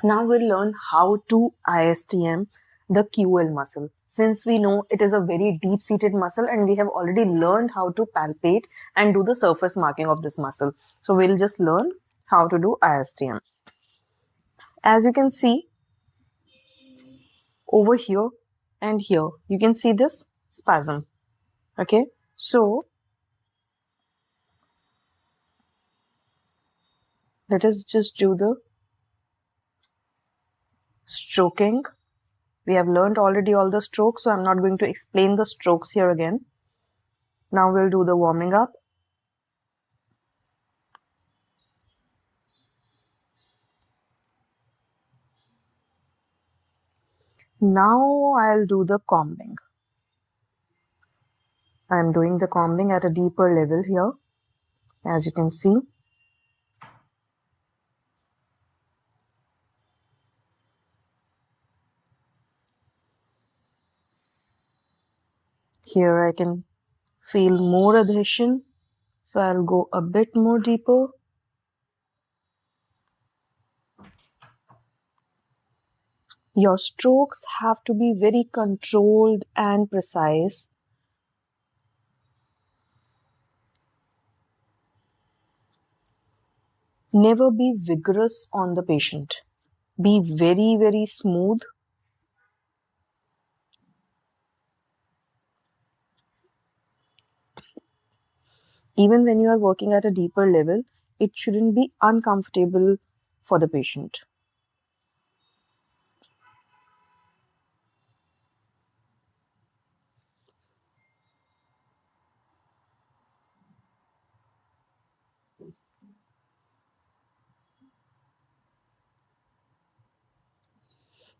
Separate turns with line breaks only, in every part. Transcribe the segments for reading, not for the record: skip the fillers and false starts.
Now we'll learn how to ISTM the QL muscle. Since we know it is a very deep-seated muscle and we have already learned how to palpate and do the surface marking of this muscle. So we'll just learn how to do ISTM. As you can see over here and here, you can see this spasm. Okay, so let us just do the stroking. We have learned already all the strokes, so I'm not going to explain the strokes here again. Now we'll do the warming up. Now I'll do the combing. I'm doing the combing at a deeper level here, as you can see. Here I can feel more adhesion, so I'll go a bit more deeper. Your strokes have to be very controlled and precise. Never be vigorous on the patient. Be very, very smooth. Even when you are working at a deeper level, it shouldn't be uncomfortable for the patient.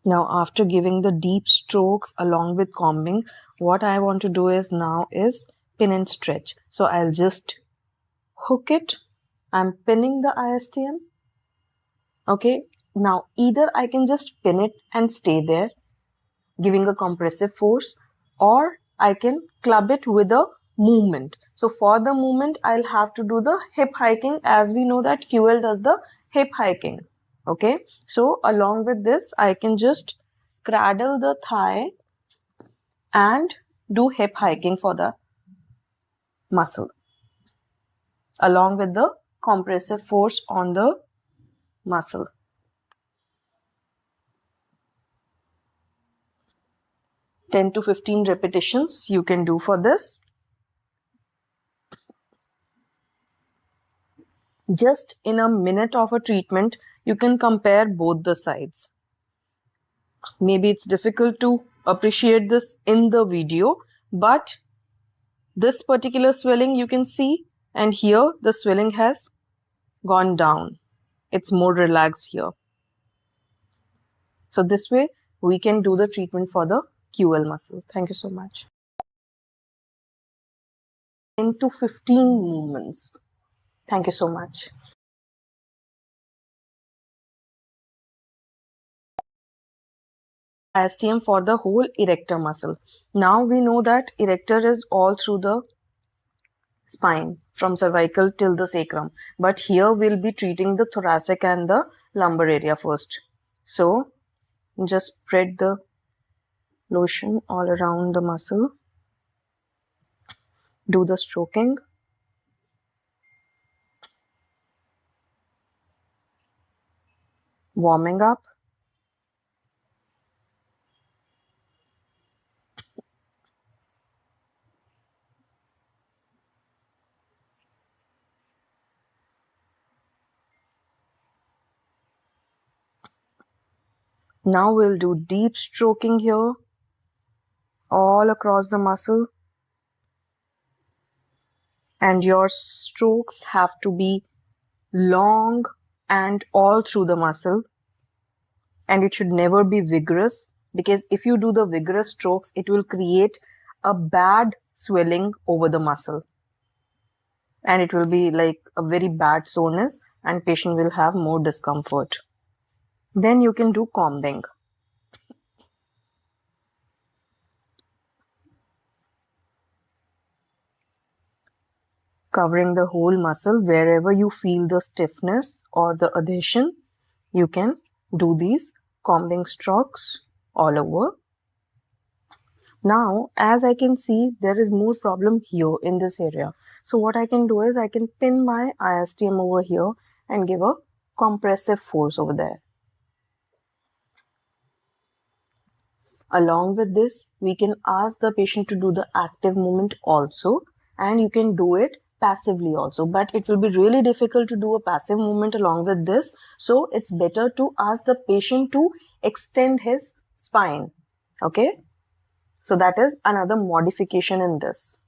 Now, after giving the deep strokes along with combing, what I want to do is pin and stretch. So I'll just hook it. I'm pinning the ISTM. Okay. Now, either I can just pin it and stay there, giving a compressive force, or I can club it with a movement. So for the movement, I'll have to do the hip hiking, as we know that QL does the hip hiking. Okay, so along with this, I can just cradle the thigh and do hip hiking for the muscle, along with the compressive force on the muscle. 10 to 15 repetitions you can do for this. Just in a minute of a treatment, you can compare both the sides. Maybe it's difficult to appreciate this in the video, but this particular swelling you can see, and here the swelling has gone down. It's more relaxed here. So this way we can do the treatment for the QL muscle. Thank you so much. 10 to 15 movements. Thank you so much. ISTM for the whole erector muscle. Now we know that erector is all through the spine, from cervical till the sacrum. But here we'll be treating the thoracic and the lumbar area first. So just spread the lotion all around the muscle. Do the stroking. Warming up. Now we'll do deep stroking here, all across the muscle. And your strokes have to be long and all through the muscle. And it should never be vigorous, because if you do the vigorous strokes, it will create a bad swelling over the muscle. And it will be like a very bad soreness, and patient will have more discomfort. Then you can do combing. Covering the whole muscle. Wherever you feel the stiffness or the adhesion, you can do these combing strokes all over. Now, as I can see, there is more problem here in this area. So what I can do is I can pin my ISTM over here and give a compressive force over there. Along with this, we can ask the patient to do the active movement also, and you can do it passively also, but it will be really difficult to do a passive movement along with this. So it's better to ask the patient to extend his spine. Okay. So that is another modification in this.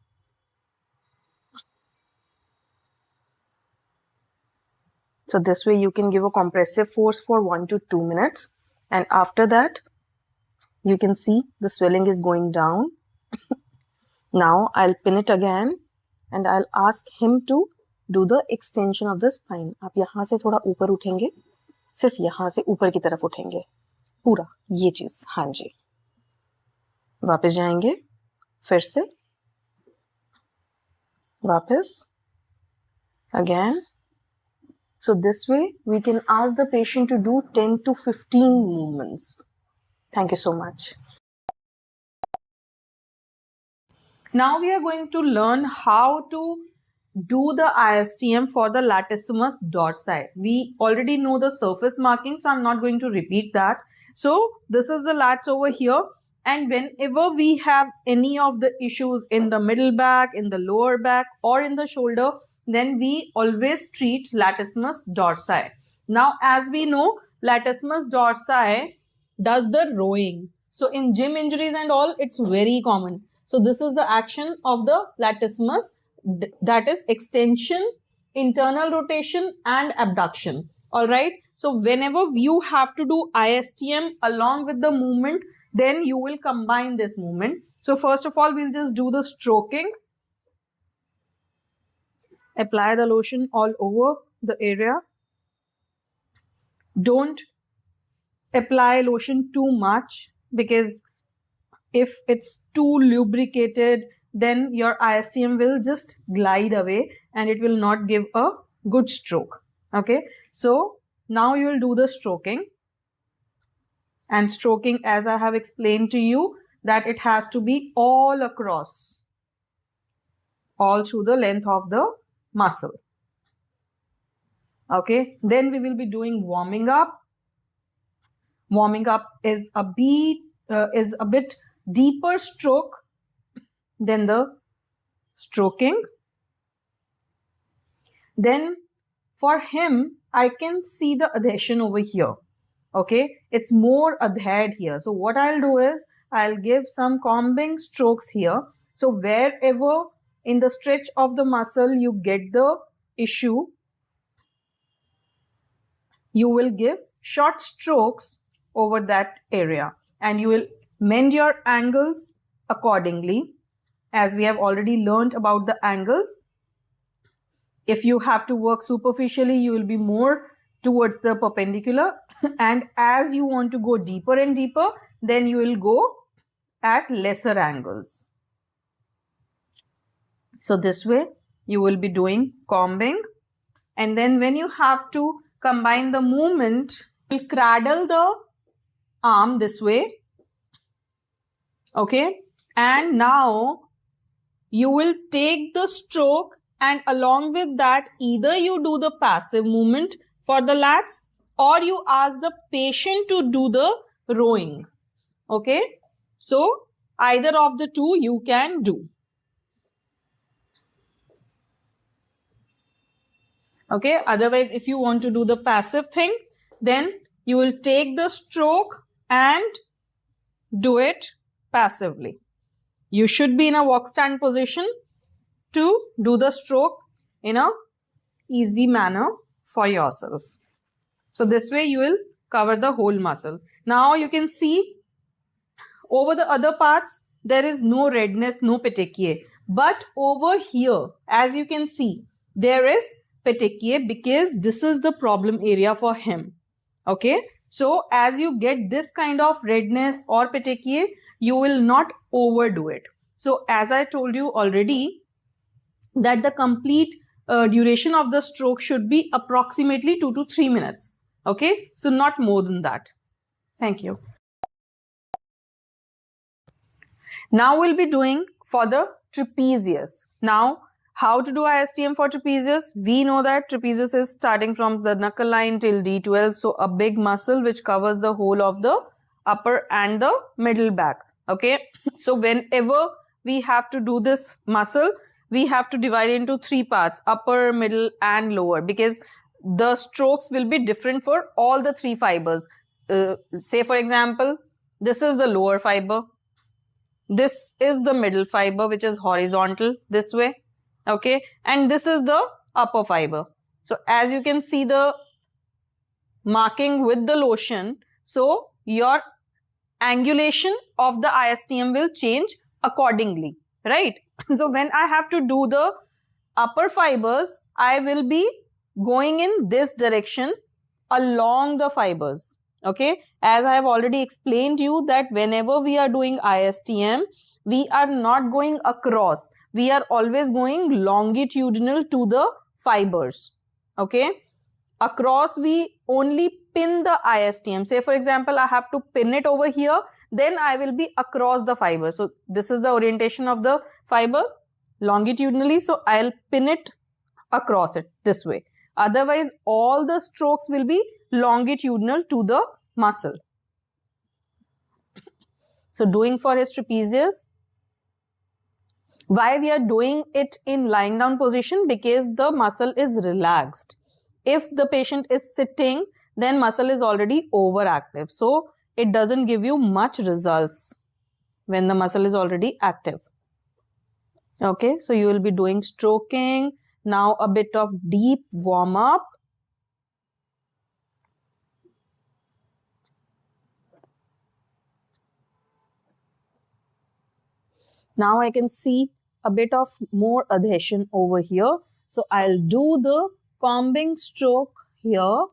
So this way you can give a compressive force for 1 to 2 minutes. And after that, you can see the swelling is going down. Now I'll pin it again and I'll ask him to do the extension of the spine. आप यहाँ से थोड़ा ऊपर उठेंगे, सिर्फ यहाँ से ऊपर की तरफ उठेंगे, पूरा ये चीज. हाँ जी. वापस जाएंगे, फिर से वापस, again. So this way we can ask the patient to do 10 to 15 movements. Thank you so much. Now we are going to learn how to do the ISTM for the latissimus dorsi. We already know the surface marking, so I'm not going to repeat that. So this is the lats over here, and whenever we have any of the issues in the middle back, in the lower back, or in the shoulder, then we always treat latissimus dorsi. Now, as we know, latissimus dorsi does the rowing. So in gym injuries and all, it's very common. So this is the action of the latissimus, that is extension, internal rotation and abduction. All right. So whenever you have to do ISTM along with the movement, then you will combine this movement. So first of all, we'll just do the stroking. Apply the lotion all over the area. Don't apply lotion too much, because if it's too lubricated, then your ISTM will just glide away and it will not give a good stroke. Okay. So now you will do the stroking. And stroking, as I have explained to you, that it has to be all across, all through the length of the muscle. Okay. Then we will be doing warming up. Warming up is a bit deeper stroke than the stroking. Then for him, I can see the adhesion over here. Okay. It's more adhered here. So what I'll do is I'll give some combing strokes here. So wherever in the stretch of the muscle you get the issue, you will give short strokes over that area, and you will mend your angles accordingly, as we have already learned about the angles. If you have to work superficially, you will be more towards the perpendicular, and as you want to go deeper and deeper, then you will go at lesser angles. So this way you will be doing combing, and then when you have to combine the movement, you cradle the arm this way. Okay. And now you will take the stroke, and along with that, either you do the passive movement for the lats, or you ask the patient to do the rowing. Okay. So either of the two you can do. Okay. Otherwise, if you want to do the passive thing, then you will take the stroke and do it passively. You should be in a walk stand position to do the stroke in a easy manner for yourself. So this way you will cover the whole muscle. Now you can see over the other parts, there is no redness, no petechiae. But over here, as you can see, there is petechiae, because this is the problem area for him. Okay. So as you get this kind of redness or petechiae, you will not overdo it. So as I told you already, that the complete duration of the stroke should be approximately 2 to 3 minutes. Okay, so not more than that. Thank you. Now we'll be doing for the trapezius. Now, how to do ISTM for trapezius? We know that trapezius is starting from the knuckle line till D12. So a big muscle which covers the whole of the upper and the middle back. Okay. So whenever we have to do this muscle, we have to divide into three parts: upper, middle and lower, because the strokes will be different for all the three fibers. Say for example, this is the lower fiber. This is the middle fiber, which is horizontal this way. Okay. And this is the upper fiber. So as you can see the marking with the lotion, so your angulation of the ISTM will change accordingly, right? So when I have to do the upper fibers, I will be going in this direction along the fibers. Okay, as I have already explained you that whenever we are doing ISTM, we are not going across. We are always going longitudinal to the fibers. Okay, across we only pin the ISTM. Say for example, I have to pin it over here, then I will be across the fiber. So this is the orientation of the fiber longitudinally. So I'll pin it across it this way. Otherwise, all the strokes will be longitudinal to the muscle. So doing for his trapezius, why we are doing it in lying down position? Because the muscle is relaxed. If the patient is sitting, then muscle is already overactive. So it doesn't give you much results when the muscle is already active. Okay, so you will be doing stroking. Now a bit of deep warm up. Now I can see a bit of more adhesion over here. So I'll do the combing stroke here.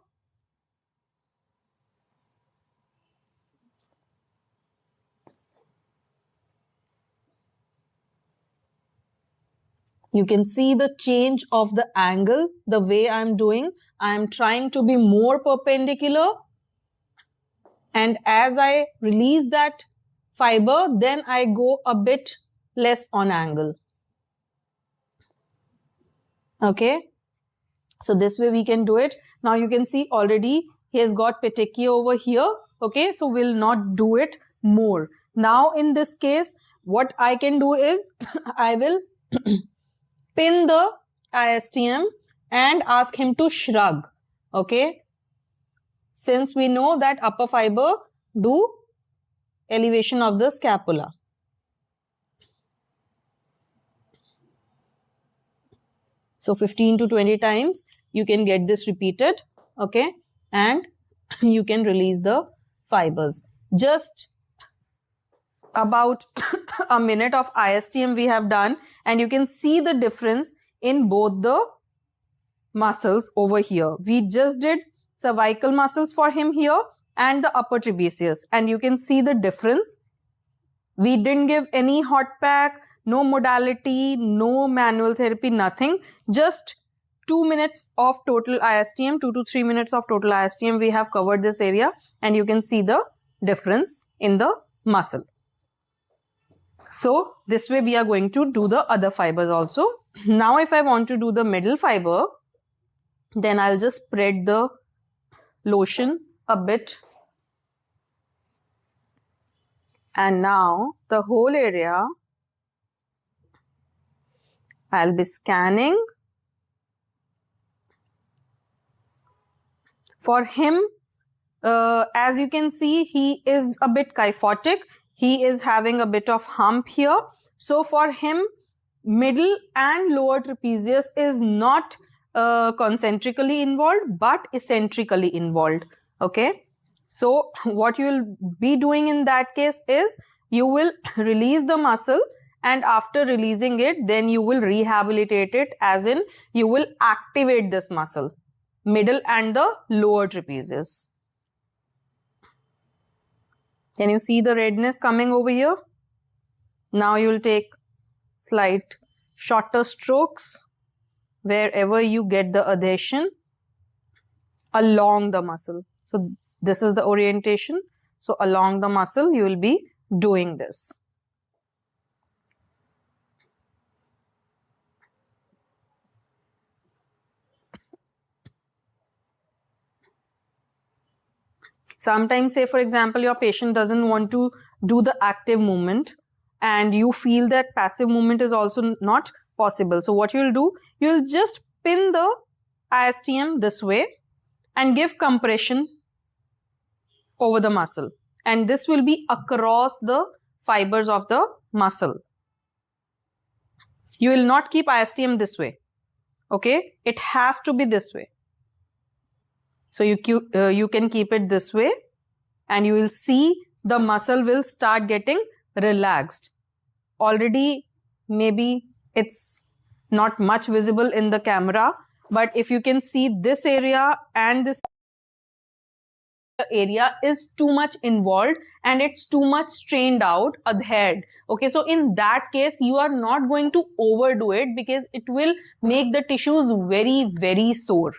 You can see the change of the angle, the way I'm doing. I'm trying to be more perpendicular. And as I release that fiber, then I go a bit less on angle. Okay. So this way we can do it. Now you can see already he has got petechia over here. Okay. So we'll not do it more. Now in this case, what I can do is I will pin the ISTM and ask him to shrug. Okay. Since we know that upper fiber do elevation of the scapula. So 15 to 20 times you can get this repeated. Okay. And you can release the fibers. Just about a minute of ISTM we have done, and you can see the difference in both the muscles over here. We just did cervical muscles for him here and the upper trapezius, and you can see the difference. We didn't give any hot pack, no modality, no manual therapy, nothing. Just 2 minutes of total ISTM, 2 to 3 minutes of total ISTM we have covered this area, and you can see the difference in the muscle. So this way we are going to do the other fibers also. Now if I want to do the middle fiber, then I'll just spread the lotion a bit. And now the whole area I'll be scanning. For him, as you can see, he is a bit kyphotic. He is having a bit of hump here. So for him, middle and lower trapezius is not concentrically involved, but eccentrically involved. Okay. So what you will be doing in that case is you will release the muscle, and after releasing it, then you will rehabilitate it, as in you will activate this muscle, middle and the lower trapezius. Can you see the redness coming over here? Now you will take slight shorter strokes wherever you get the adhesion. along the muscle. So this is the orientation. So along the muscle, you will be doing this. Sometimes, say for example, your patient doesn't want to do the active movement and you feel that passive movement is also not possible. So what you'll do, you'll just pin the ISTM this way and give compression over the muscle. And this will be across the fibers of the muscle. You will not keep ISTM this way. Okay, it has to be this way. So you can keep it this way and you will see the muscle will start getting relaxed. Already maybe it's not much visible in the camera, but if you can see this area and this area is too much involved and it's too much strained out, adhered. Okay, so in that case, you are not going to overdo it because it will make the tissues very, very sore.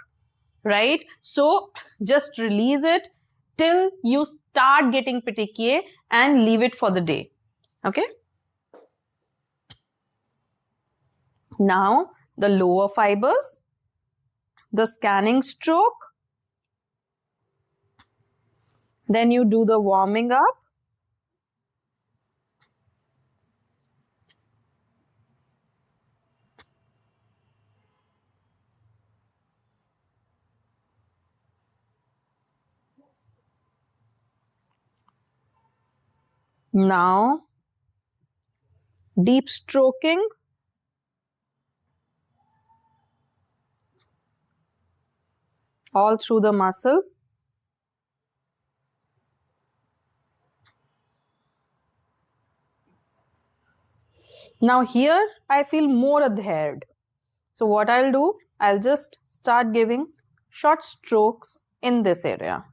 Right? So just release it till you start getting petechiae and leave it for the day. Okay? Now the lower fibers, the scanning stroke, then you do the warming up. Now, deep stroking. All through the muscle. Now here, I feel more adhered. So what I'll do, I'll just start giving short strokes in this area.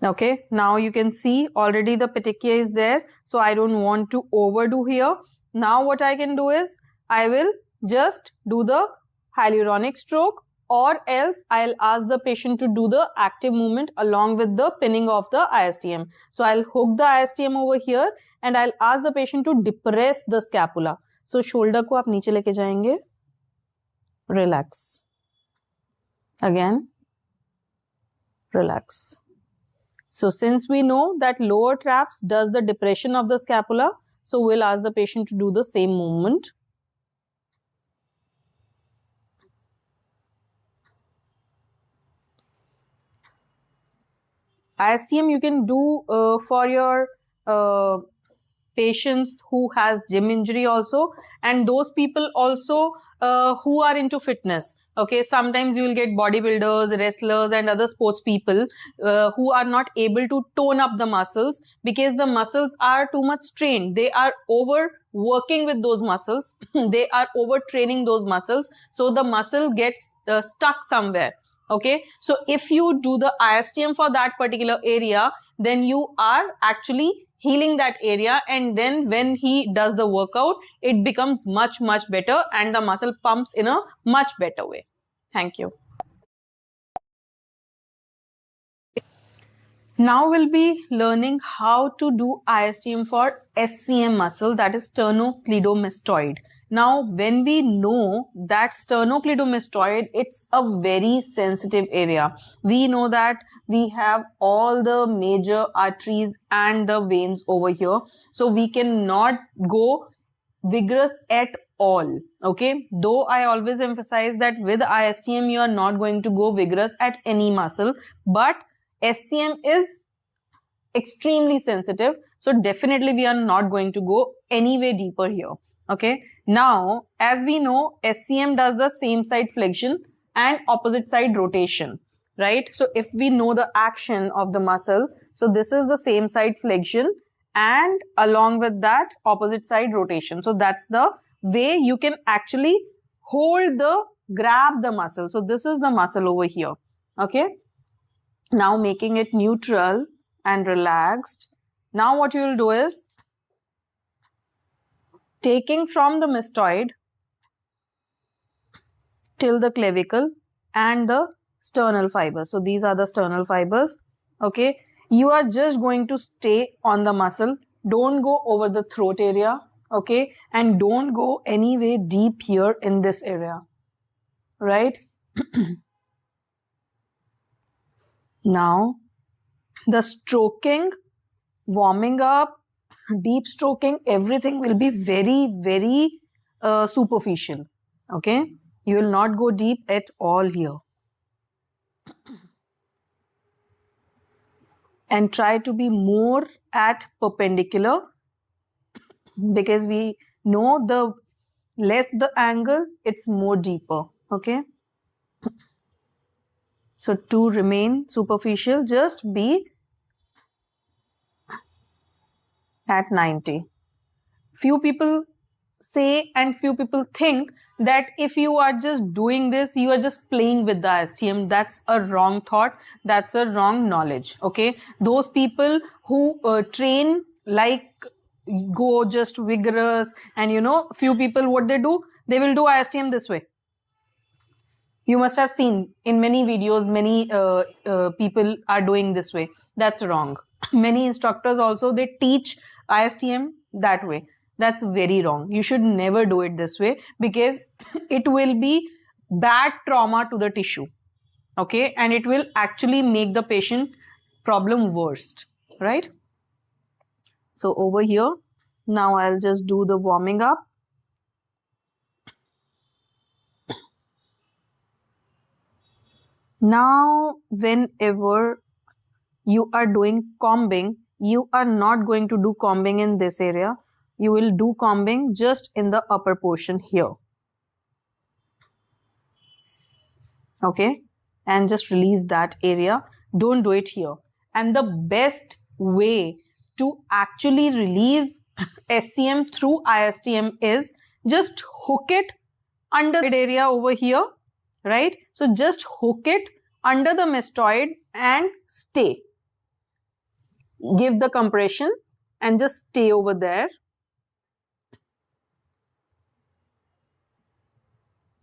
Okay, now you can see already the petechia is there. So I don't want to overdo here. Now what I can do is I will just do the hyaluronic stroke, or else I'll ask the patient to do the active movement along with the pinning of the ISTM. So I'll hook the ISTM over here and I'll ask the patient to depress the scapula. So shoulder को आप नीचे लेके जाएंगे. Relax. Again. Relax. So since we know that lower traps does the depression of the scapula, so we'll ask the patient to do the same movement. ISTM you can do for your patients who has gym injury also, and those people also who are into fitness. Okay, sometimes you will get bodybuilders, wrestlers and other sports people who are not able to tone up the muscles because the muscles are too much strained. They are overworking with those muscles. They are overtraining those muscles. So the muscle gets stuck somewhere. Okay, so if you do the ISTM for that particular area, then you are actually healing that area, and then when he does the workout, it becomes much better and the muscle pumps in a much better way. Thank you. Now we'll be learning how to do ISTM for SCM muscle, that is sternocleidomastoid. Now, when we know that sternocleidomastoid, it's a very sensitive area. We know that we have all the major arteries and the veins over here. So we cannot go vigorous at all. Okay, though I always emphasize that with ISTM, you are not going to go vigorous at any muscle, but SCM is extremely sensitive. So definitely we are not going to go any way deeper here. Okay, now as we know, SCM does the same side flexion and opposite side rotation, right? So if we know the action of the muscle, so this is the same side flexion and along with that opposite side rotation. So that's the way you can actually hold the grab the muscle. So this is the muscle over here. Okay. Now making it neutral and relaxed. Now what you will do is taking from the mastoid till the clavicle and the sternal fibers. So these are the sternal fibers. Okay. You are just going to stay on the muscle. Don't go over the throat area. Okay. And don't go any way deep here in this area. Right. Now the stroking, warming up, deep stroking, everything will be very, very superficial. Okay. You will not go deep at all here. And try to be more at perpendicular, because we know the less the angle, it's more deeper. Okay. So to remain superficial, just be at 90. Few people say and few people think that if you are just doing this, you are just playing with the ISTM. That's a wrong thought. That's a wrong knowledge. Okay. Those people who train like go just vigorous, and few people, what they do, they will do ISTM this way. You must have seen in many videos, many people are doing this way. That's wrong. Many instructors also, they teach ISTM that way. That's very wrong. You should never do it this way, because it will be bad trauma to the tissue. Okay. And it will actually make the patient problem worst. Right. So over here, now I'll just do the warming up. Now, whenever you are doing combing, you are not going to do combing in this area. You will do combing just in the upper portion here. Okay. And just release that area. Don't do it here. And the best way to actually release SCM through ISTM is just hook it under the area over here. Right. So just hook it under the mastoid and stay. Give the compression and just stay over there.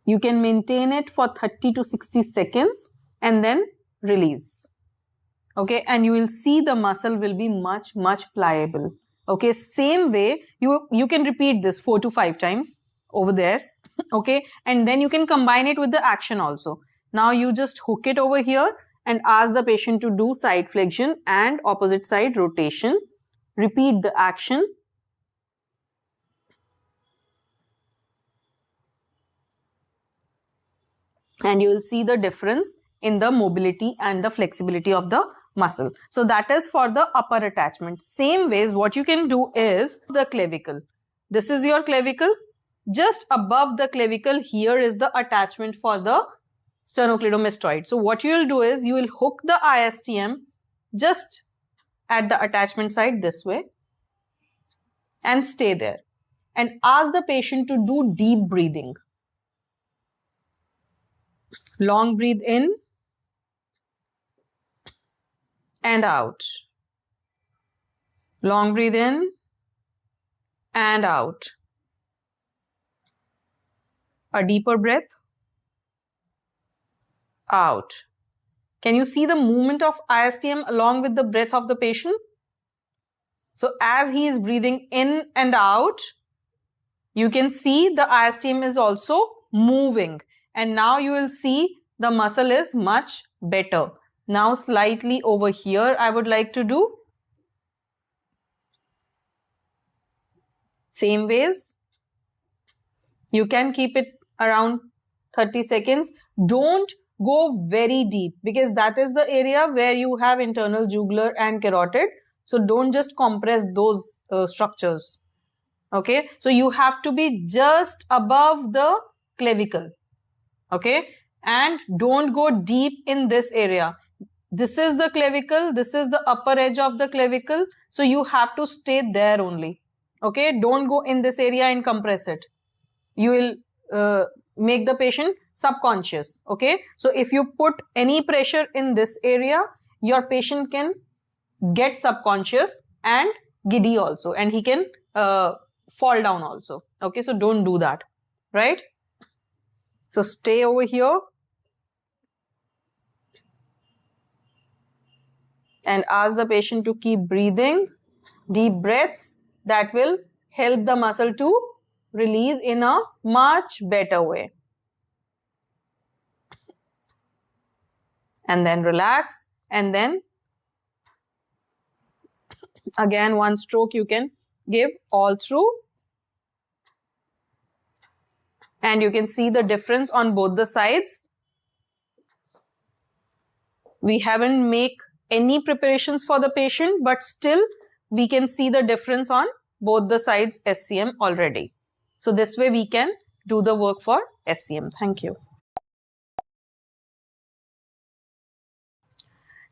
You can maintain it for 30 to 60 seconds and then release. Okay. And you will see the muscle will be much, much pliable. Okay. Same way, you can repeat this 4 to 5 times over there. Okay. And then you can combine it with the action also. Now you just hook it over here and ask the patient to do side flexion and opposite side rotation. Repeat the action. And you will see the difference in the mobility and the flexibility of the muscle. So that is for the upper attachment. Same ways, what you can do is the clavicle. This is your clavicle. Just above the clavicle, here is the attachment for the sternocleidomastoid. So what you will do is you will hook the ISTM just at the attachment side this way and stay there. And ask the patient to do deep breathing. Long breathe in and out. Long breathe in and out. A deeper breath. Out. Can you see the movement of ISTM along with the breath of the patient? So as he is breathing in and out, you can see the ISTM is also moving. And now you will see the muscle is much better. Now slightly over here, I would like to do. Same ways. You can keep it around 30 seconds. Don't go very deep, because that is the area where you have internal jugular and carotid. So don't just compress those structures. Okay. So you have to be just above the clavicle. Okay. And don't go deep in this area. This is the clavicle. This is the upper edge of the clavicle. So you have to stay there only. Okay. Don't go in this area and compress it. You will make the patient subconscious. Okay, so if you put any pressure in this area, your patient can get subconscious and giddy also, and he can fall down also. Okay, so don't do that, right? So stay over here and ask the patient to keep breathing deep breaths. That will help the muscle to release in a much better way. And then relax, and then again one stroke you can give all through, and you can see the difference on both the sides. We haven't make any preparations for the patient, but still we can see the difference on both the sides SCM already. So this way we can do the work for SCM. Thank you.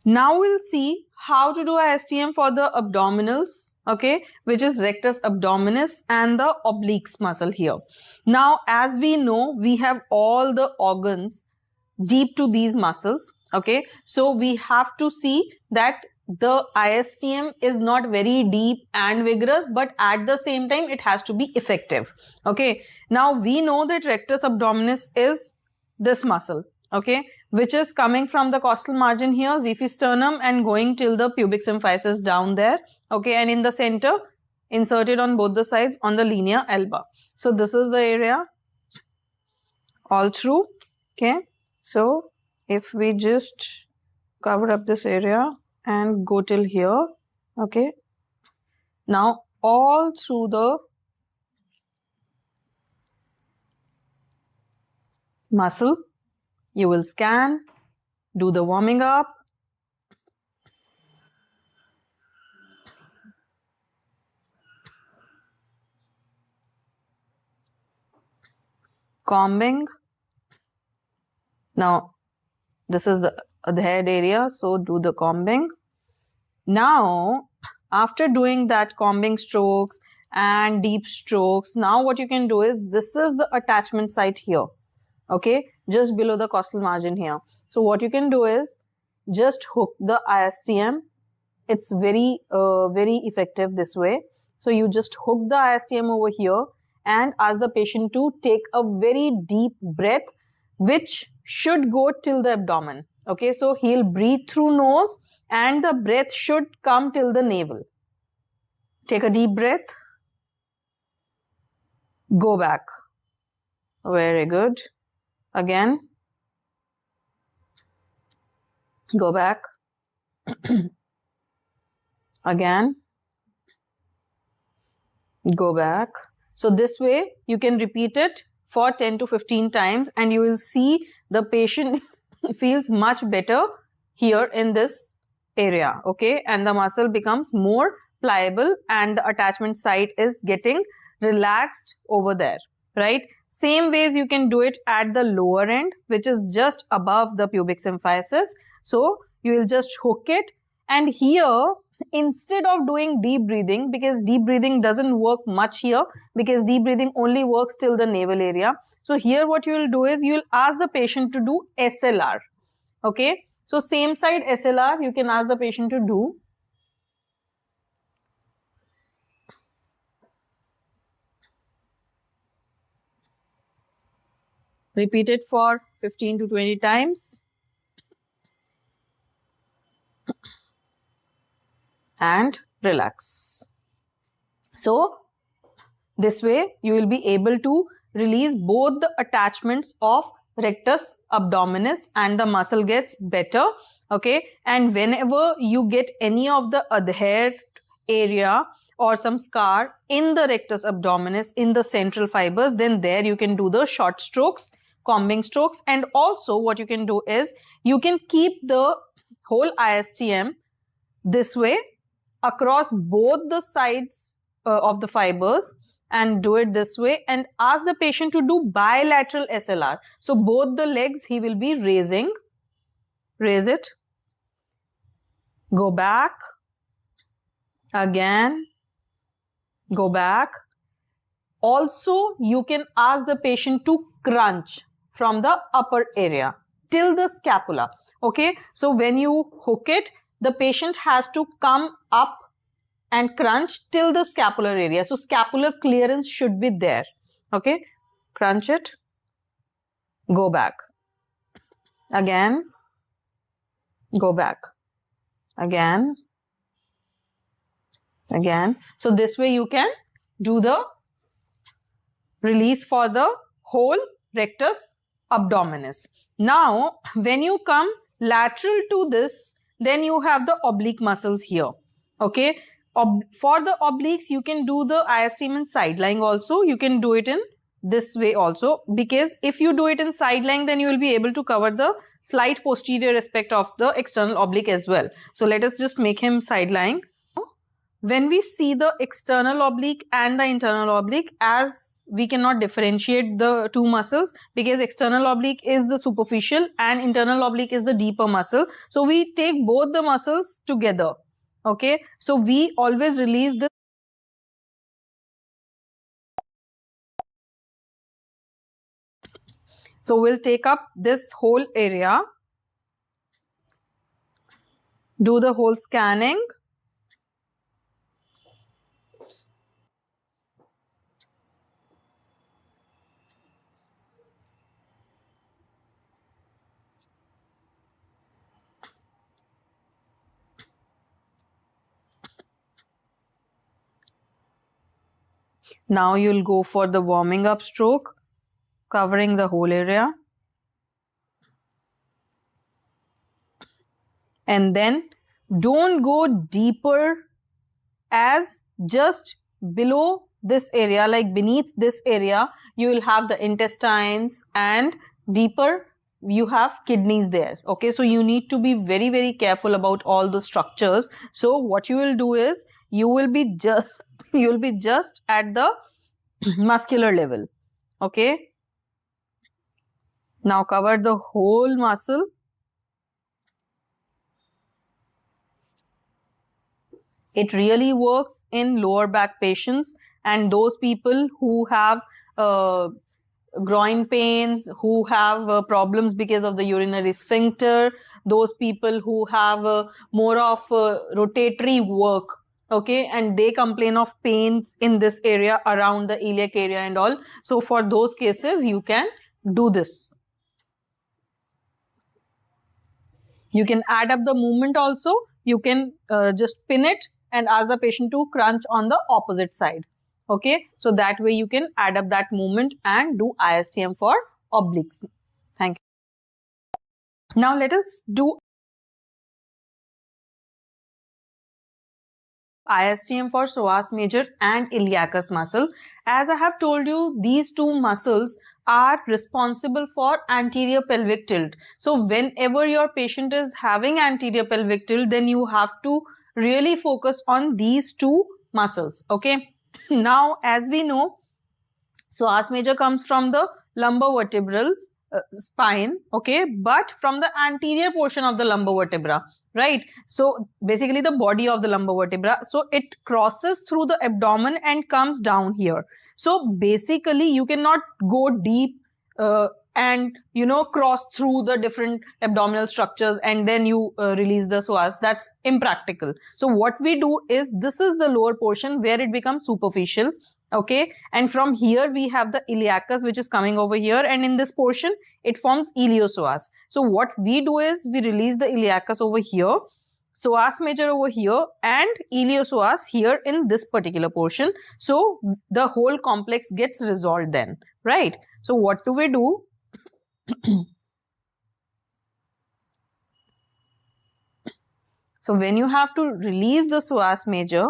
Now we'll see how to do a STM for the abdominals, okay, which is rectus abdominis and the obliques muscle here. Now, as we know, we have all the organs deep to these muscles, okay. So we have to see that the ISTM is not very deep and vigorous, but at the same time it has to be effective, okay. Now we know that rectus abdominis is this muscle, okay, which is coming from the costal margin here, xiphisternum, and going till the pubic symphysis down there, okay, and in the center, inserted on both the sides on the linea alba. So this is the area all through, okay. So if we just cover up this area and go till here, okay, now all through the muscle, you will scan, do the warming up, combing. Now this is the head area, so do the combing. Now after doing that combing strokes and deep strokes, now what you can do is, this is the attachment site here, okay, just below the costal margin here. So what you can do is just hook the ISTM. It's very effective this way. So you just hook the ISTM over here and ask the patient to take a very deep breath, which should go till the abdomen, okay. So he'll breathe through nose and the breath should come till the navel. Take a deep breath, go back, very good. Again, go back, again, go back. So this way you can repeat it for 10 to 15 times and you will see the patient feels much better here in this area, okay, and the muscle becomes more pliable and the attachment site is getting relaxed over there, right? Same ways you can do it at the lower end, which is just above the pubic symphysis. So you will just hook it, and here instead of doing deep breathing, because deep breathing doesn't work much here, because deep breathing only works till the navel area. So here what you will do is, you will ask the patient to do SLR, okay. So same side SLR you can ask the patient to do. Repeat it for 15 to 20 times. And relax. So this way you will be able to release both the attachments of rectus abdominis and the muscle gets better, okay. And whenever you get any of the adhered area or some scar in the rectus abdominis in the central fibers, then there you can do the short strokes, combing strokes. And also what you can do is, you can keep the whole ISTM this way across both the sides of the fibers and do it this way, and ask the patient to do bilateral SLR. So both the legs he will be raising, raise it, go back, again, go back. Also you can ask the patient to crunch from the upper area till the scapula. Okay, so when you hook it, the patient has to come up and crunch till the scapular area. So scapular clearance should be there. Okay, crunch it, go back, again, go back, again, again. So this way you can do the release for the whole rectus abdominis. Now, when you come lateral to this, then you have the oblique muscles here. Okay, for the obliques, you can do the ISTM in side lying also. You can do it in this way also, because if you do it in side lying, then you will be able to cover the slight posterior aspect of the external oblique as well. So let us just make him side lying. When we see the external oblique and the internal oblique, as we cannot differentiate the two muscles, because external oblique is the superficial and internal oblique is the deeper muscle. So we take both the muscles together. Okay, so we always release the So we'll take up this whole area, do the whole scanning. Now you'll go for the warming up stroke, covering the whole area. And then don't go deeper as just below this area, like beneath this area, you will have the intestines, and deeper you have kidneys there. Okay, so you need to be very, very careful about all the structures. So what you will do is you will be just at the muscular level. Okay, now cover the whole muscle. It really works in lower back patients and those people who have groin pains, who have problems because of the urinary sphincter, those people who have more of rotatory work, okay, and they complain of pains in this area around the iliac area and all. So for those cases, you can do this. You can add up the movement also. You can just pin it and ask the patient to crunch on the opposite side. Okay, so that way you can add up that movement and do ISTM for obliques. Thank you. Now let us do ISTM for psoas major and iliacus muscle. As I have told you, these two muscles are responsible for anterior pelvic tilt. So whenever your patient is having anterior pelvic tilt, then you have to really focus on these two muscles. Okay. Now, as we know, psoas major comes from the lumbovertebral spine, okay, but from the anterior portion of the lumbar vertebra, right? So basically the body of the lumbar vertebra. So it crosses through the abdomen and comes down here. So basically you cannot go deep and cross through the different abdominal structures and then you release the psoas. That's impractical. So what we do is, this is the lower portion where it becomes superficial. Okay, and from here we have the iliacus which is coming over here, and in this portion it forms iliopsoas. So what we do is we release the iliacus over here, psoas major over here, and iliopsoas here in this particular portion. So the whole complex gets resolved then, right? So what do we do? So when you have to release the psoas major,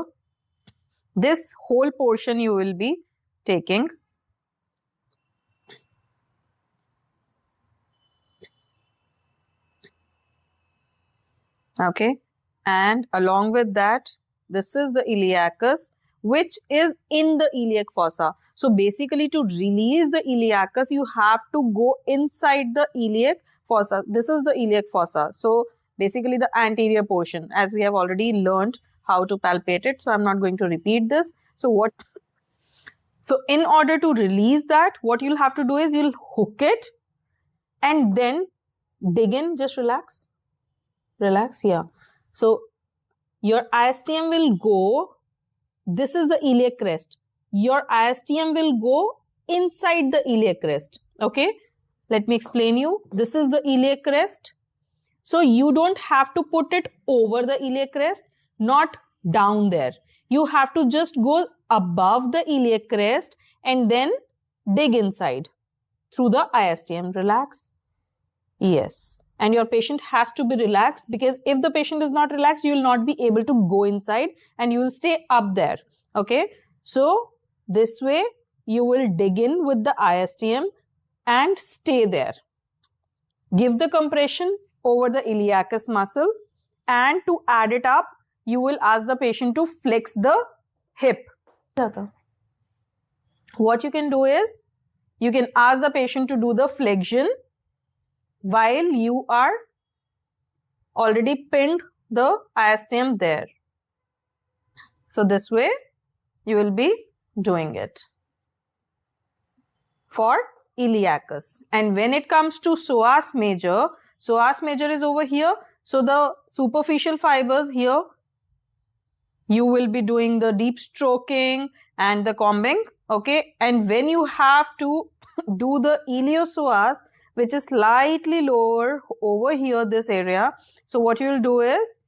this whole portion you will be taking. Okay, and along with that, this is the iliacus which is in the iliac fossa. So basically to release the iliacus, you have to go inside the iliac fossa. This is the iliac fossa. So basically the anterior portion, as we have already learned how to palpate it. So I'm not going to repeat this. So in order to release that, what you'll have to do is you'll hook it and then dig in. Just relax. Relax, yeah. So your ISTM will go, this is the iliac crest. Your ISTM will go inside the iliac crest. Okay, let me explain you. This is the iliac crest. So you don't have to put it over the iliac crest, not down there. You have to just go above the iliac crest and then dig inside through the ISTM. Relax. Yes. And your patient has to be relaxed, because if the patient is not relaxed, you will not be able to go inside and you will stay up there. Okay. So this way you will dig in with the ISTM and stay there. Give the compression over the iliacus muscle, and to add it up, you will ask the patient to flex the hip. What you can do is, you can ask the patient to do the flexion while you are already pinned the ISTM there. So this way you will be doing it for iliacus. And when it comes to psoas major is over here. So the superficial fibers here, you will be doing the deep stroking and the combing. Okay, and when you have to do the iliopsoas, which is slightly lower over here, this area, so what you will do is,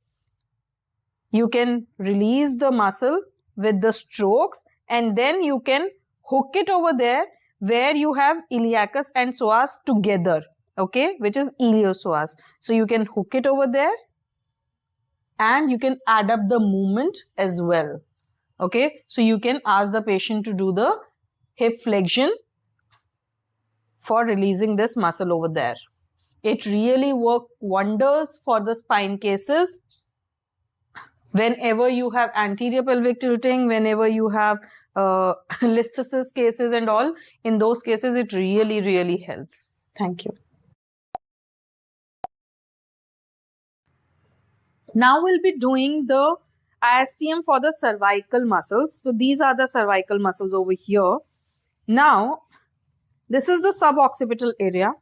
you can release the muscle with the strokes, and then you can hook it over there where you have iliacus and psoas together, okay, which is iliopsoas. So you can hook it over there and you can add up the movement as well. Okay, so you can ask the patient to do the hip flexion for releasing this muscle over there. It really works wonders for the spine cases. Whenever you have anterior pelvic tilting, whenever you have listhesis cases and all, in those cases it really helps. Thank you. Now we'll be doing the ISTM for the cervical muscles. So these are the cervical muscles over here. Now this is the suboccipital area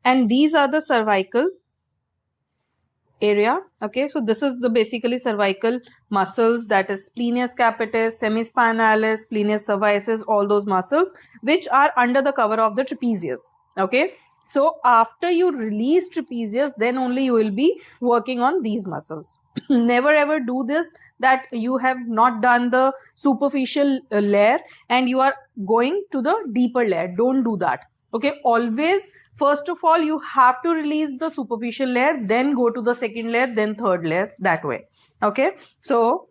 and these are the cervical area. Okay, so this is the basically cervical muscles, that is splenius capitis, semispinalis, splenius cervicis, all those muscles which are under the cover of the trapezius. Okay, so after you release trapezius, then only you will be working on these muscles. Never ever do this that you have not done the superficial layer and you are going to the deeper layer. Don't do that. Okay, always first of all you have to release the superficial layer, then go to the second layer, then third layer, that way. Okay, so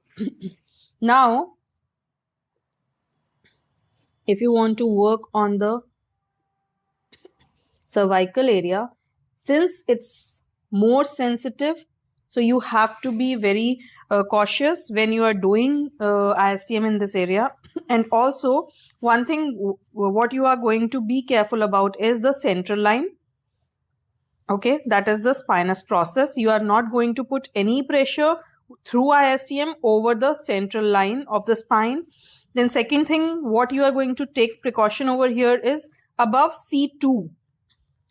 now if you want to work on the cervical area, since it's more sensitive, so you have to be very cautious when you are doing ISTM in this area. And also one thing what you are going to be careful about is the central line. Okay, that is the spinous process. You are not going to put any pressure through ISTM over the central line of the spine. Then second thing what you are going to take precaution over here is above C2.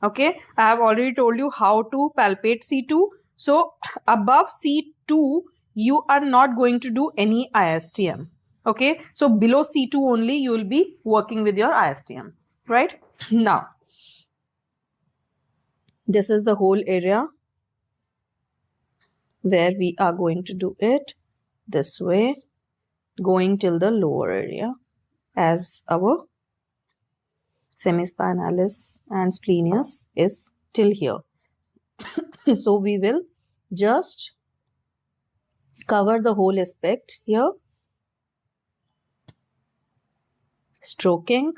Okay, I have already told you how to palpate C2. So above C2 you are not going to do any ISTM. Okay, so below C2 only you will be working with your ISTM, right? Now this is the whole area where we are going to do it this way, going till the lower area, as our semispinalis and splenius is till here. So we will just cover the whole aspect here. Stroking.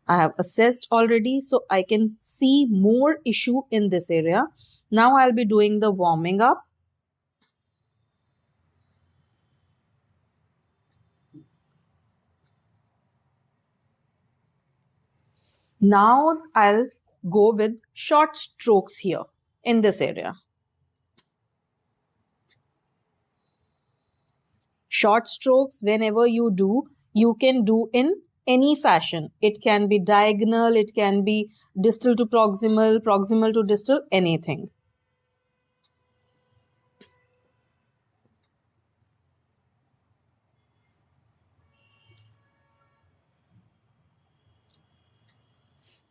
I have assessed already, so I can see more issue in this area. Now I'll be doing the warming up. Now I'll go with short strokes here in this area. Short strokes whenever you do, you can do in any fashion. It can be diagonal, it can be distal to proximal, proximal to distal, anything.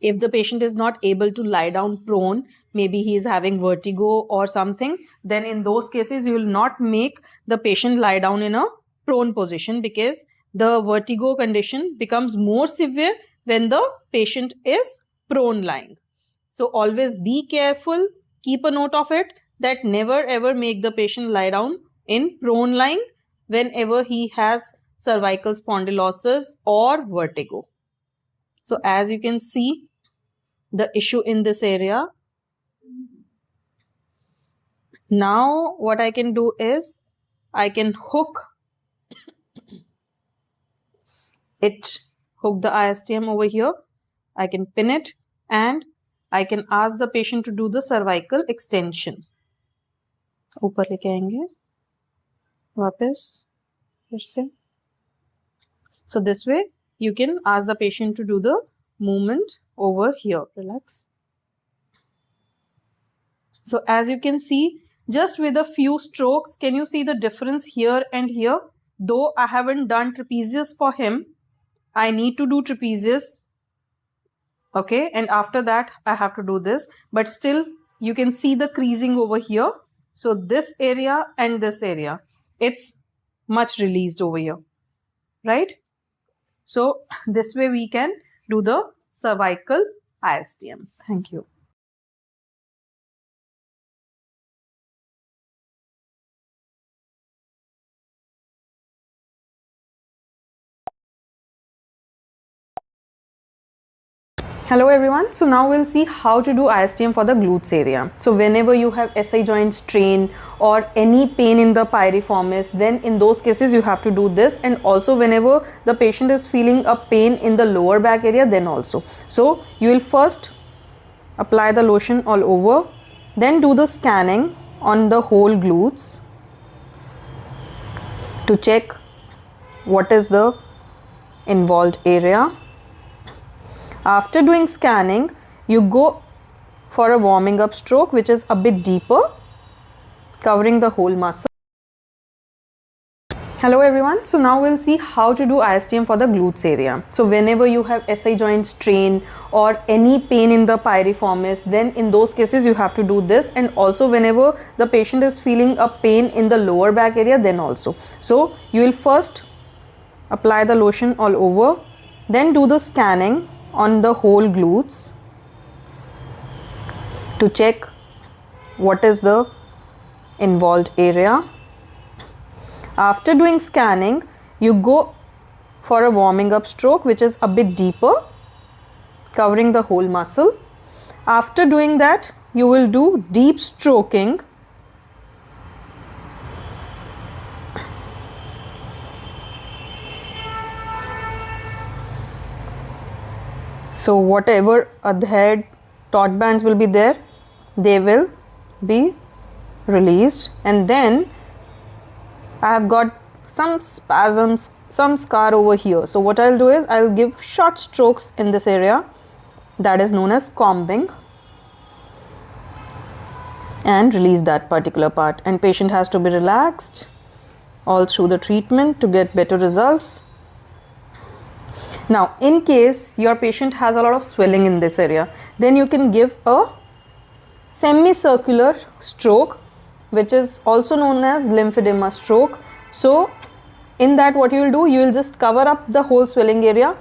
If the patient is not able to lie down prone, maybe he is having vertigo or something, then in those cases you will not make the patient lie down in a prone position, because the vertigo condition becomes more severe when the patient is prone lying. So always be careful, keep a note of it, that never ever make the patient lie down in prone lying whenever he has cervical spondylosis or vertigo. So as you can see, the issue in this area. Now what I can do is I can hook the ISTM over here. I can pin it and I can ask the patient to do the cervical extension. ऊपर लेके आएंगे वापस फिर से. So this way you can ask the patient to do the movement over here. Relax. So as you can see, just with a few strokes, can you see the difference here and here? Though I haven't done trapezius for him, I need to do trapezius. Okay, and after that I have to do this, but still you can see the creasing over here. So this area and this area, it's much released over here, right? So this way we can do the cervical ISTM. Thank you. Hello everyone, so now we'll see how to do ISTM for the glutes area. So whenever you have SI joint strain or any pain in the piriformis, then in those cases you have to do this, and also whenever the patient is feeling a pain in the lower back area, then also. So you will first apply the lotion all over, then do the scanning on the whole glutes to check what is the involved area. After doing scanning, you go for a warming up stroke which is a bit deeper, covering the whole muscle. Hello everyone, so now we'll see how to do ISTM for the glutes area. So whenever you have SI joint strain or any pain in the piriformis, then in those cases you have to do this, and also whenever the patient is feeling a pain in the lower back area, then also. So you will first apply the lotion all over, then do the scanning on the whole glutes to check what is the involved area. After doing scanning, you go for a warming up stroke which is a bit deeper, covering the whole muscle. After doing that, you will do deep stroking . So whatever adhered taut bands will be there, they will be released, and then I have got some spasms, some scar over here. So what I'll do is I'll give short strokes in this area, that is known as combing, and release that particular part, and patient has to be relaxed all through the treatment to get better results. Now in case your patient has a lot of swelling in this area, then you can give a semicircular stroke which is also known as lymphedema stroke. So in that what you will do, you will just cover up the whole swelling area,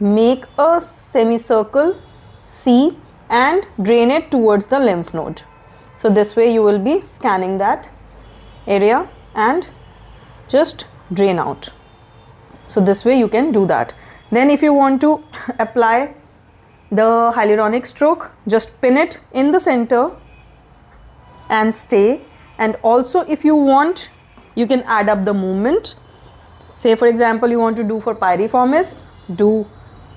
make a semicircle C and drain it towards the lymph node. So this way you will be scanning that area and just drain out. So this way you can do that. Then if you want to apply the hyaluronic stroke, just pin it in the center and stay. And also if you want, you can add up the movement. Say for example, you want to do for piriformis, do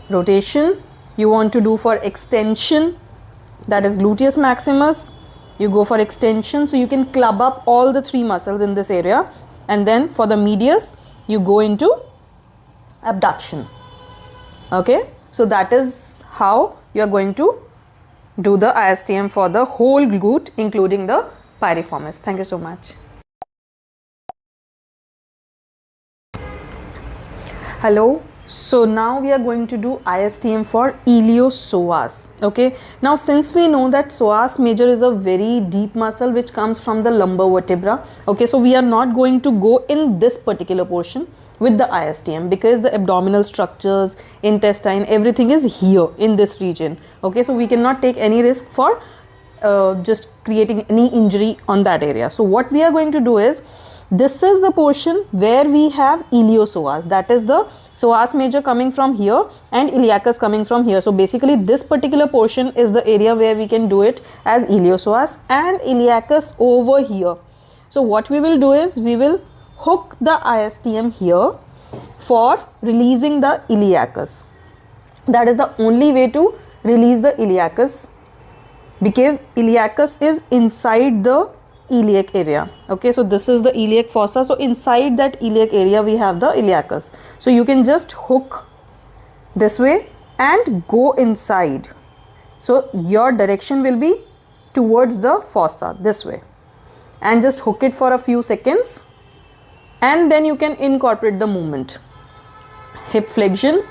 rotation. You want to do for extension, that is gluteus maximus, you go for extension. So you can club up all the three muscles in this area, and then for the medius you go into abduction. Okay, so that is how you are going to do the ISTM for the whole glute, including the piriformis. Thank you so much. Hello. So now we are going to do ISTM for iliopsoas. Okay, now since we know that psoas major is a very deep muscle which comes from the lumbar vertebra, okay, so we are not going to go in this particular portion with the ISTM because the abdominal structures, intestine, everything is here in this region. Okay, so we cannot take any risk for just creating any injury on that area. So what we are going to do is, this is the portion where we have iliopsoas, that is the psoas major coming from here and iliacus coming from here. So basically this particular portion is the area where we can do it as iliopsoas and iliacus over here. So what we will do is, we will hook the ISTM here for releasing the iliacus. That is the only way to release the iliacus, because iliacus is inside the iliac area. Okay, so this is the iliac fossa, so inside that iliac area we have the iliacus. So you can just hook this way and go inside, so your direction will be towards the fossa this way, and just hook it for a few seconds, and then you can incorporate the movement. Hip flexion.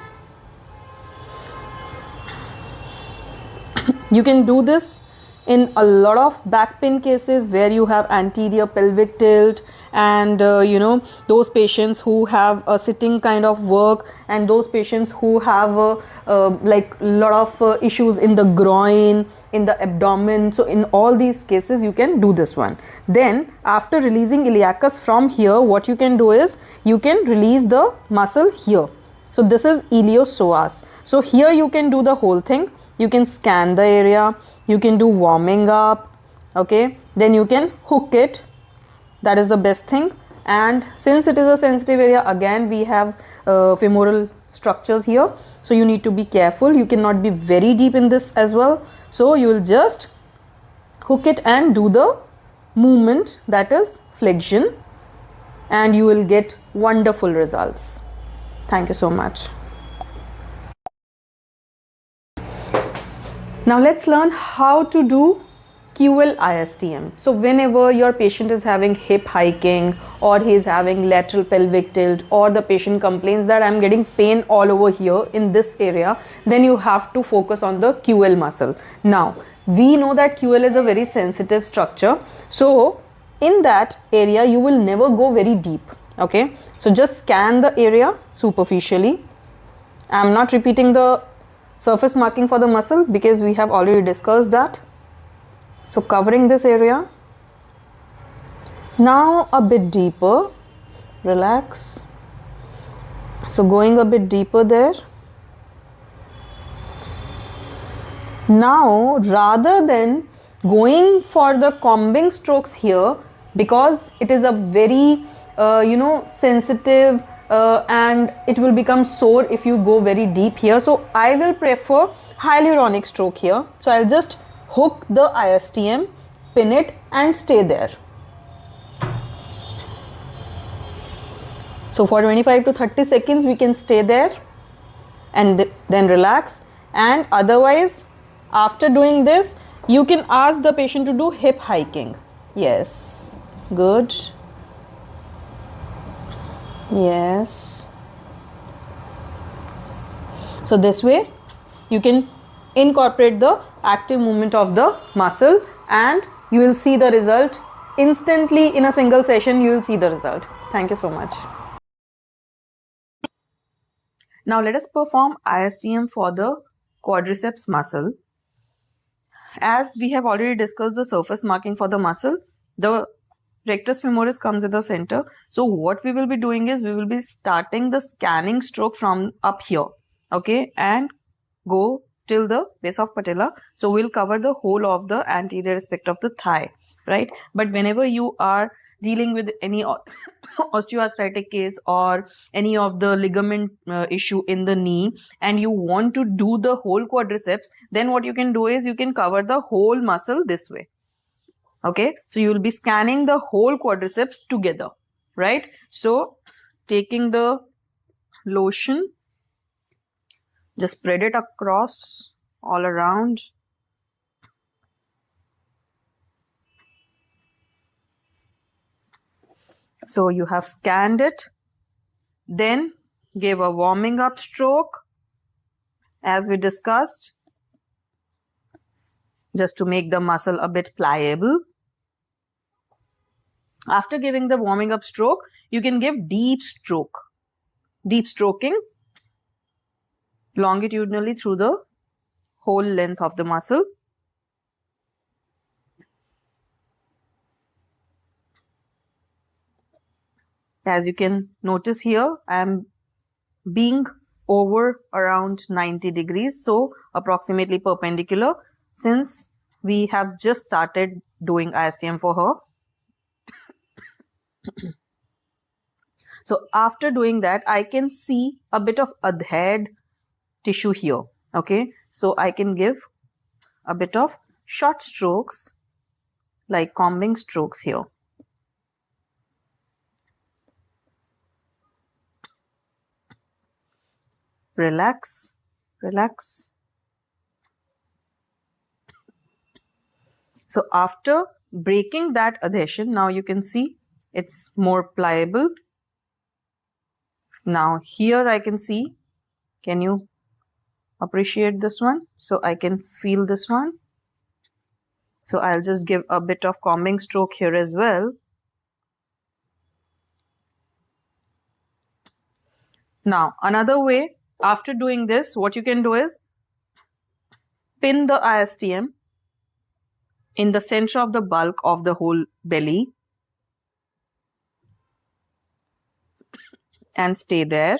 You can do this in a lot of back pain cases where you have anterior pelvic tilt, and you know, those patients who have a sitting kind of work, and those patients who have like a lot of issues in the groin, in the abdomen. So in all these cases you can do this one. Then after releasing iliacus from here, what you can do is, you can release the muscle here. So this is iliopsoas. So here you can do the whole thing. You can scan the area, you can do warming up, okay, then you can hook it. That is the best thing. And since it is a sensitive area, again we have femoral structures here, so you need to be careful. You cannot be very deep in this as well. So you will just hook it and do the movement, that is flexion, and you will get wonderful results. Thank you so much. Now let's learn how to do QL ISTM. So whenever your patient is having hip hiking, or he is having lateral pelvic tilt, or the patient complains that I'm getting pain all over here in this area, then you have to focus on the QL muscle. Now we know that QL is a very sensitive structure, so in that area you will never go very deep. Okay, so just scan the area superficially. I'm not repeating the surface marking for the muscle because we have already discussed that. So covering this area. Now a bit deeper, relax. So going a bit deeper there. Now rather than going for the combing strokes here, because it is a very you know, sensitive and it will become sore if you go very deep here, so I will prefer hyaluronic stroke here. So I'll just hook the ISTM, pin it and stay there. So for 25 to 30 seconds we can stay there and then relax. And otherwise, after doing this, you can ask the patient to do hip hiking. Yes, good. Yes. So this way you can incorporate the active movement of the muscle, and you will see the result instantly. In a single session you will see the result. Thank you so much. Now let us perform ISTM for the quadriceps muscle. As we have already discussed the surface marking for the muscle, the rectus femoris comes in the center. So what we will be doing is, we will be starting the scanning stroke from up here, okay, and go till the base of patella. So we'll cover the whole of the anterior aspect of the thigh, right? But whenever you are dealing with any osteoarthritic case or any of the ligament issue in the knee, and you want to do the whole quadriceps, then what you can do is, you can cover the whole muscle this way. Okay, so you will be scanning the whole quadriceps together, right? So taking the lotion, Just spread it across all around. So you have scanned it, then give a warming up stroke as we discussed, just to make the muscle a bit pliable. After giving the warming up stroke, you can give deep stroking longitudinally through the whole length of the muscle. As you can notice here, I am being over around 90 degrees, so approximately perpendicular, since we have just started doing ISTM for her. So after doing that, I can see a bit of adhered tissue here. Okay, so I can give a bit of short strokes like combing strokes here. Relax, relax. So after breaking that adhesion, now you can see it's more pliable. Now here I can see, can you appreciate this one? So I can feel this one. So I'll just give a bit of combing stroke here as well. Now another way, after doing this, what you can do is pin the ISTM in the center of the bulk of the whole belly and stay there.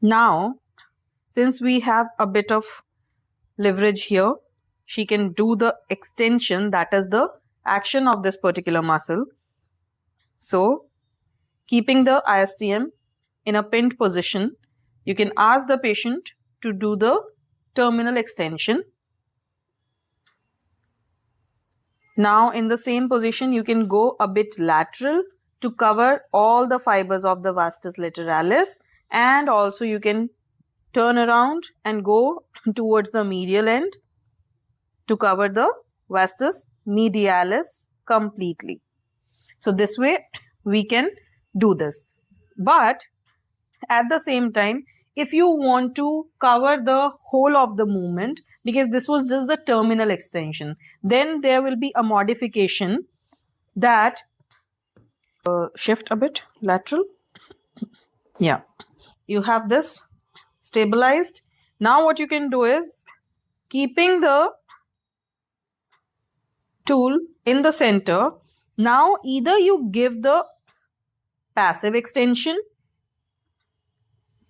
Now, since we have a bit of leverage here, she can do the extension, that is the action of this particular muscle. So, keeping the ISTM in a pinned position, you can ask the patient to do the terminal extension. Now, in the same position, you can go a bit lateral to cover all the fibers of the vastus lateralis, and also you can turn around and go towards the medial end to cover the vastus medialis completely. So this way we can do this. But at the same time, if you want to cover the whole of the movement, because this was just the terminal extension, then there will be a modification that shift a bit lateral. Yeah, you have this stabilized. Now what you can do is, keeping the tool in the center, now either you give the passive extension,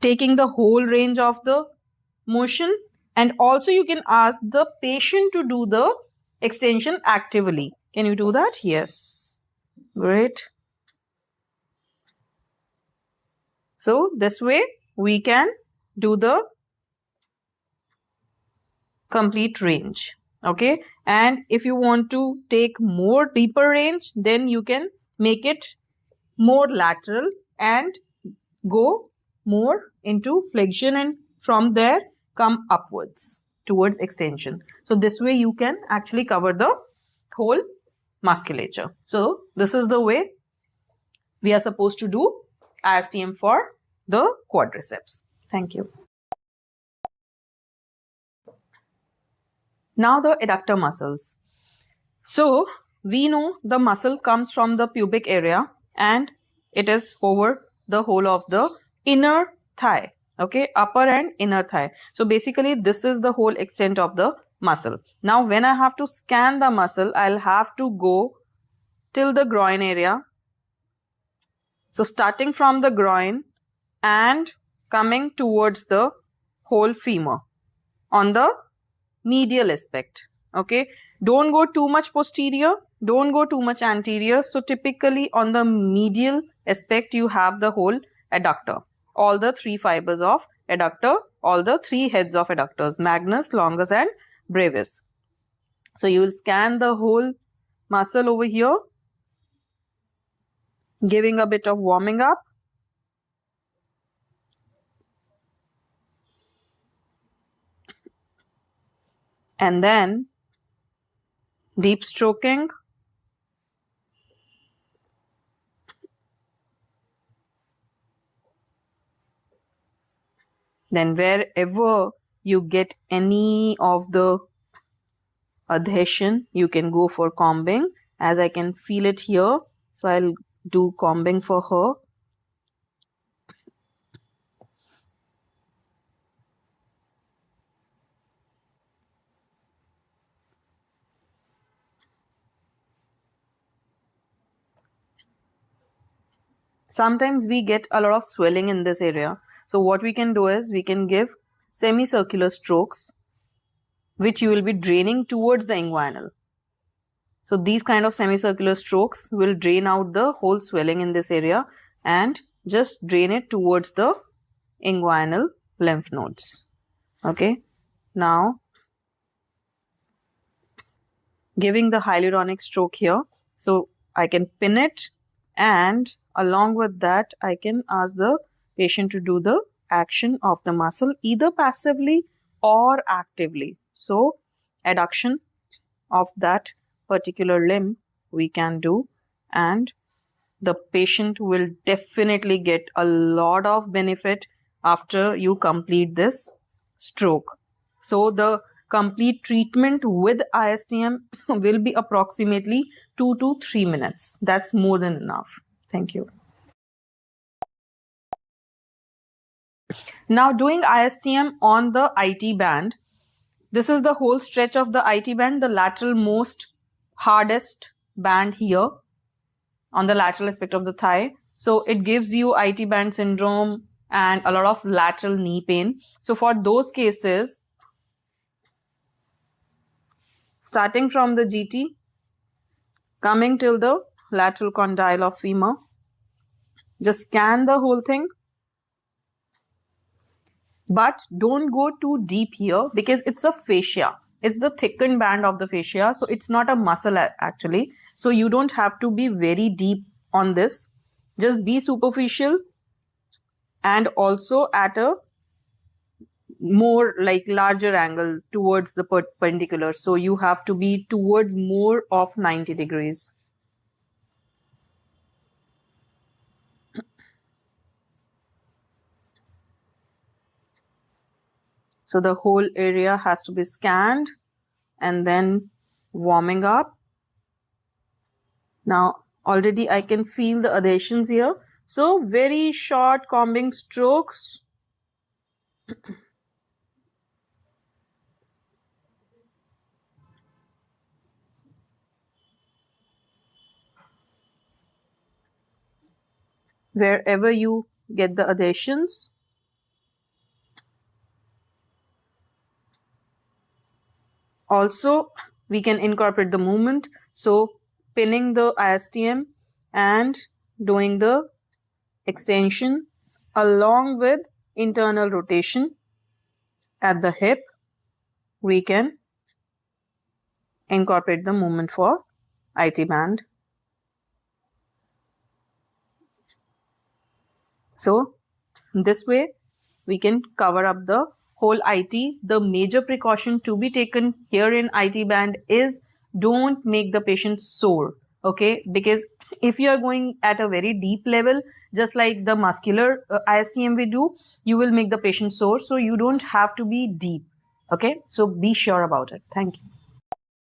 taking the whole range of the motion, and also you can ask the patient to do the extension actively. Can you do that? Yes. Great. So this way we can do the complete range. Okay. And if you want to take more deeper range, then you can make it more lateral and go more into flexion, and from there come upwards towards extension. So this way you can actually cover the whole musculature. So this is the way we are supposed to do ISTM for the quadriceps. Thank you. Now the adductor muscles. So we know the muscle comes from the pubic area and it is over the whole of the inner thigh. Okay, upper and inner thigh. So basically this is the whole extent of the muscle. Now when I have to scan the muscle, I'll have to go till the groin area. So starting from the groin and coming towards the whole femur on the medial aspect. Okay, don't go too much posterior, don't go too much anterior. So typically on the medial aspect you have the whole adductor, all the three fibers of adductor, all the three heads of adductors, magnus, longus and brevis. So you will scan the whole muscle over here, giving a bit of warming up. And then deep stroking. Then wherever you get any of the adhesion, you can go for combing, as I can feel it here. So I'll do combing for her. Sometimes we get a lot of swelling in this area. So what we can do is we can give semicircular strokes, which you will be draining towards the inguinal. So these kind of semicircular strokes will drain out the whole swelling in this area and just drain it towards the inguinal lymph nodes. Okay. Now, giving the hyaluronic stroke here. So I can pin it, and along with that, I can ask the patient to do the action of the muscle either passively or actively. So adduction of that particular limb we can do, and the patient will definitely get a lot of benefit after you complete this stroke. So the complete treatment with ISTM will be approximately 2 to 3 minutes. That's more than enough. Thank you. Now doing ISTM on the IT band. This is the whole stretch of the IT band, the lateral most hardest band here on the lateral aspect of the thigh. So it gives you IT band syndrome and a lot of lateral knee pain. So for those cases, starting from the GT, coming till the lateral condyle of femur, just scan the whole thing. But don't go too deep here because it's a fascia. It's the thickened band of the fascia. So it's not a muscle actually. So you don't have to be very deep on this. Just be superficial and also at a more like larger angle towards the perpendicular. So you have to be towards more of 90 degrees. So the whole area has to be scanned and then warming up. Now already I can feel the adhesions here. So very short combing strokes. Wherever you get the adhesions. Also, we can incorporate the movement. So pinning the ISTM and doing the extension along with internal rotation at the hip, we can incorporate the movement for IT band. So this way we can cover up the whole IT. The major precaution to be taken here in IT band is don't make the patient sore. Okay, because if you are going at a very deep level, just like the muscular ISTM we do, you will make the patient sore. So you don't have to be deep. Okay, so be sure about it. Thank you.